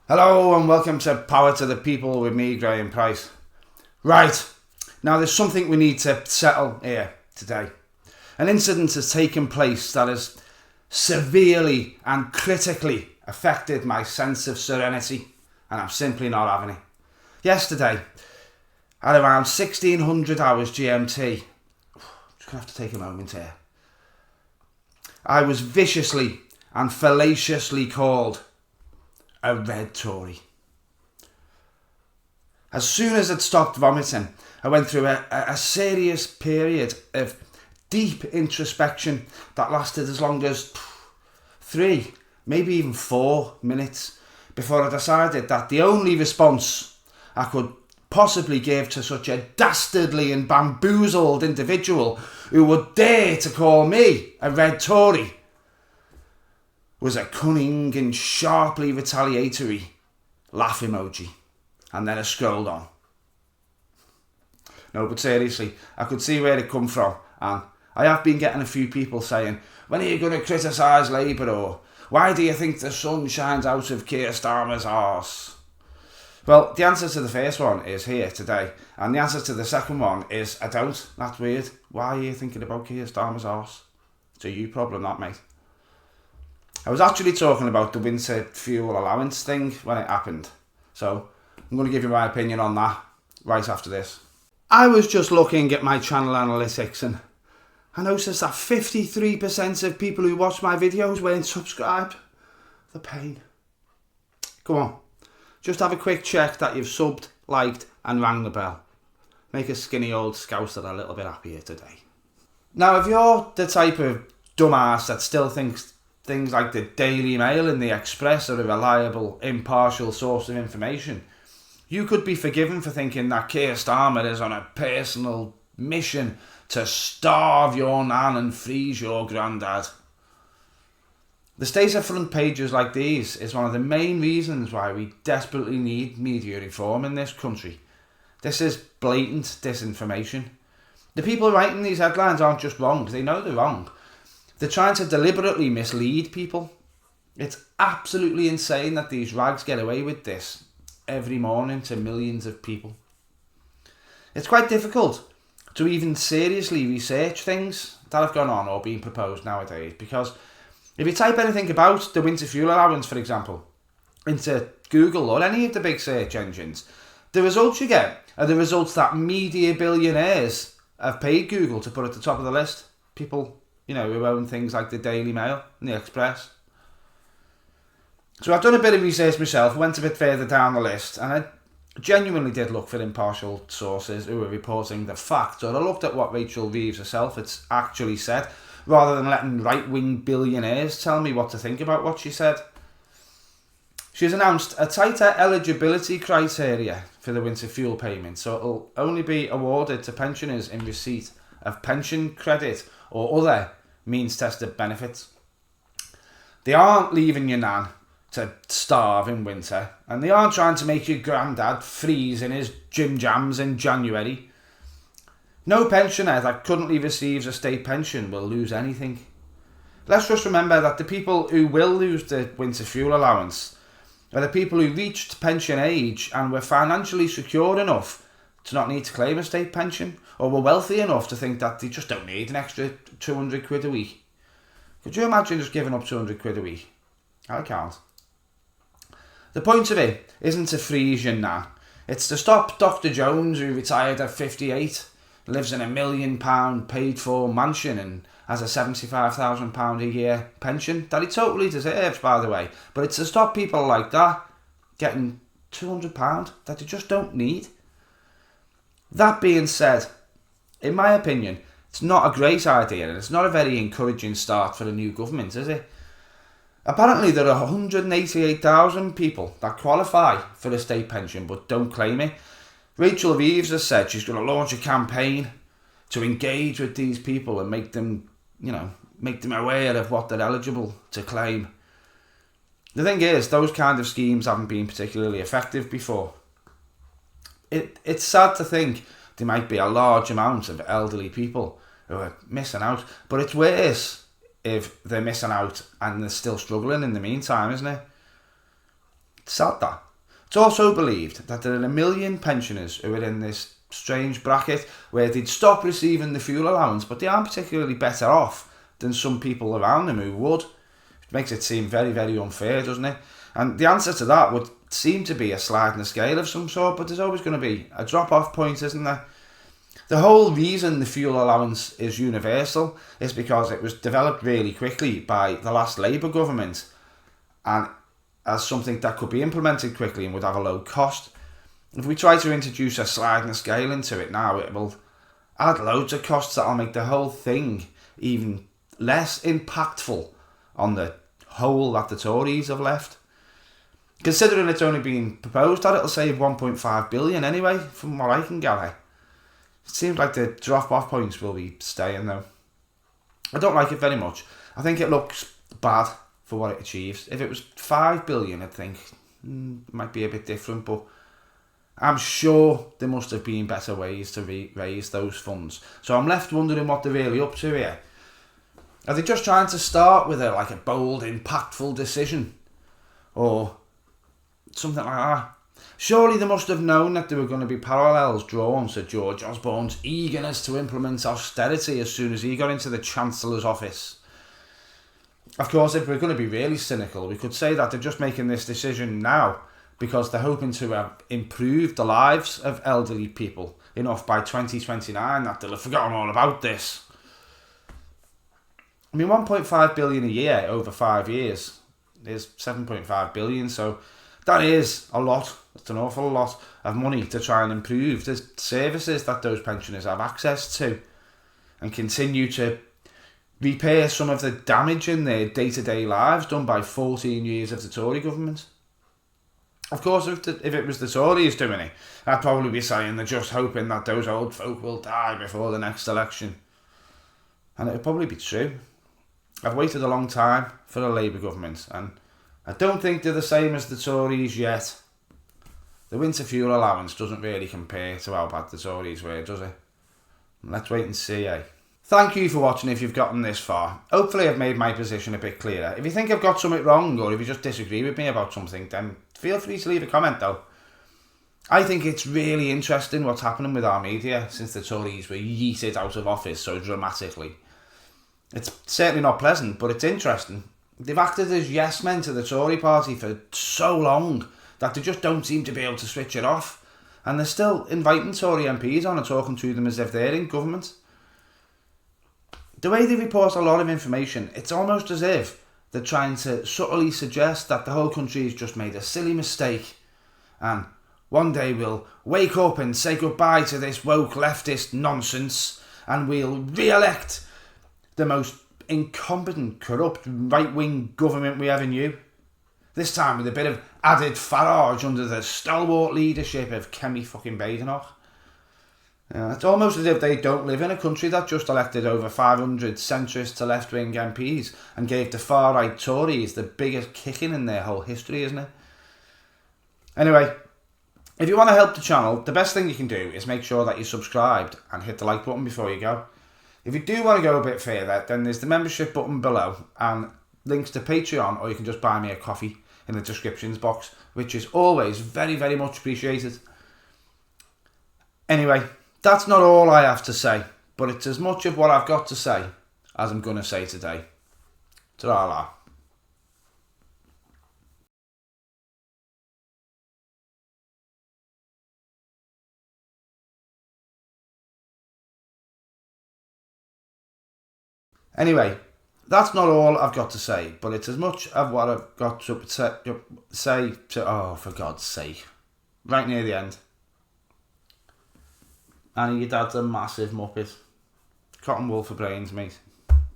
Hello and welcome to Power to the People with me, Graeme Pryce. Right, now there's something we need to settle here today. An incident has taken place that has severely and critically affected my sense of serenity, and I'm simply not having it. Yesterday, at around 1600 hours GMT, I'm just going to have to take a moment here, I was viciously and fallaciously called a red Tory. As soon as I'd stopped vomiting, I went through a serious period of deep introspection that lasted as long as 3, maybe even 4 minutes before I decided that the only response I could possibly give to such a dastardly and bamboozled individual who would dare to call me a red Tory was a cunning and sharply retaliatory laugh emoji, and then I scrolled on. No, but seriously, I could see where it come from, and I have been getting a few people saying, when are you going to criticise Labour, or why do you think the sun shines out of Keir Starmer's arse? Well, the answer to the first one is here today, and the answer to the second one is I don't. That's weird. Why are you thinking about Keir Starmer's arse? It's a you problem, that, mate. I was actually talking about the winter fuel allowance thing when it happened, so I'm going to give you my opinion on that right after this. I was just looking at my channel analytics and I noticed that 53% of people who watch my videos weren't subscribed. The pain. Come on, just have a quick check that you've subbed, liked and rang the bell. Make a skinny old scouser a little bit happier today. Now, if you're the type of dumbass that still thinks things like the Daily Mail and the Express are a reliable, impartial source of information, you could be forgiven for thinking that Keir Starmer is on a personal mission to starve your nan and freeze your granddad. The state of front pages like these is one of the main reasons why we desperately need media reform in this country. This is blatant disinformation. The people writing these headlines aren't just wrong, they know they're wrong. They're trying to deliberately mislead people. It's absolutely insane that these rags get away with this every morning to millions of people. It's quite difficult to even seriously research things that have gone on or been proposed nowadays, because if you type anything about the winter fuel allowance, for example, into Google or any of the big search engines, the results you get are the results that media billionaires have paid Google to put at the top of the list. People, who own things like the Daily Mail and the Express. So I've done a bit of research myself, went a bit further down the list, and I genuinely did look for impartial sources who were reporting the facts, or I looked at what Rachel Reeves herself had actually said, rather than letting right-wing billionaires tell me what to think about what she said. She's announced a tighter eligibility criteria for the winter fuel payment, so it'll only be awarded to pensioners in receipt of pension credit or other means-tested benefits. They aren't leaving your nan to starve in winter, and they aren't trying to make your granddad freeze in his gym jams in January. No pensioner that currently receives a state pension will lose anything. Let's just remember that the people who will lose the winter fuel allowance are the people who reached pension age and were financially secure enough to not need to claim a state pension, or were wealthy enough to think that they just don't need an extra 200 quid a week. Could you imagine just giving up 200 quid a week? I can't. The point of it isn't to freeze your nan. It's to stop Dr. Jones, who retired at 58, lives in £1 million paid for mansion and has a £75,000 a year pension that he totally deserves, by the way. But it's to stop people like that getting £200 that they just don't need. That being said, in my opinion, it's not a great idea, and it's not a very encouraging start for a new government, is it? Apparently there are 188,000 people that qualify for a state pension but don't claim it. Rachel Reeves has said she's going to launch a campaign to engage with these people and make them aware of what they're eligible to claim. The thing is, those kind of schemes haven't been particularly effective before. It's sad to think there might be a large amount of elderly people who are missing out, but it's worse if they're missing out and they're still struggling in the meantime, isn't it? sad that. It's also believed that there are 1 million pensioners who are in this strange bracket where they'd stop receiving the fuel allowance, but they aren't particularly better off than some people around them who would. It makes it seem very, very unfair, doesn't it? And the answer to that would seem to be a sliding scale of some sort, but there's always going to be a drop-off point, isn't there? The whole reason the fuel allowance is universal is because it was developed really quickly by the last Labour government and as something that could be implemented quickly and would have a low cost. If we try to introduce a sliding scale into it now, it will add loads of costs that'll make the whole thing even less impactful on the hole that the Tories have left. Considering it's only been proposed that it'll save 1.5 billion anyway, from what I can gather. It seems like the drop-off points will be staying though. I don't like it very much. I think it looks bad for what it achieves. If it was 5 billion, I'd think it might be a bit different, but I'm sure there must have been better ways to raise those funds. So I'm left wondering what they're really up to here. Are they just trying to start with a bold, impactful decision? Or something like that? Surely they must have known that there were going to be parallels drawn to George Osborne's eagerness to implement austerity as soon as he got into the Chancellor's office. Of course, if we're going to be really cynical, we could say that they're just making this decision now because they're hoping to have improved the lives of elderly people enough by 2029 that they'll have forgotten all about this. I mean, 1.5 billion a year over 5 years is 7.5 billion, so that is a lot. It's an awful lot of money to try and improve the services that those pensioners have access to and continue to repair some of the damage in their day-to-day lives done by 14 years of the Tory government. Of course, if it was the Tories doing it, I'd probably be saying they're just hoping that those old folk will die before the next election. And it would probably be true. I've waited a long time for a Labour government, and I don't think they're the same as the Tories yet. The winter fuel allowance doesn't really compare to how bad the Tories were, does it? Let's wait and see, eh? Thank you for watching if you've gotten this far. Hopefully I've made my position a bit clearer. If you think I've got something wrong or if you just disagree with me about something, then feel free to leave a comment though. I think it's really interesting what's happening with our media since the Tories were yeeted out of office so dramatically. It's certainly not pleasant, but it's interesting. They've acted as yes men to the Tory party for so long that they just don't seem to be able to switch it off. And they're still inviting Tory MPs on and talking to them as if they're in government. The way they report a lot of information, it's almost as if they're trying to subtly suggest that the whole country has just made a silly mistake and one day we'll wake up and say goodbye to this woke leftist nonsense and we'll re-elect the most incompetent, corrupt, right-wing government we ever knew. This time with a bit of added Farage under the stalwart leadership of Kemi fucking Badenoch. It's almost as if they don't live in a country that just elected over 500 centrist to left-wing MPs and gave the far-right Tories the biggest kicking in their whole history, isn't it? Anyway, if you want to help the channel, the best thing you can do is make sure that you're subscribed and hit the like button before you go. If you do want to go a bit further, then there's the membership button below and links to Patreon, or you can just buy me a coffee in the descriptions box, which is always very, very much appreciated. Anyway, that's not all I have to say, but it's as much of what I've got to say as I'm going to say today. Ta-ra. Anyway, that's not all I've got to say, but it's as much of what I've got to say to... Oh, for God's sake. Right near the end. Annie, your dad's a massive muppet. Cotton wool for brains, mate.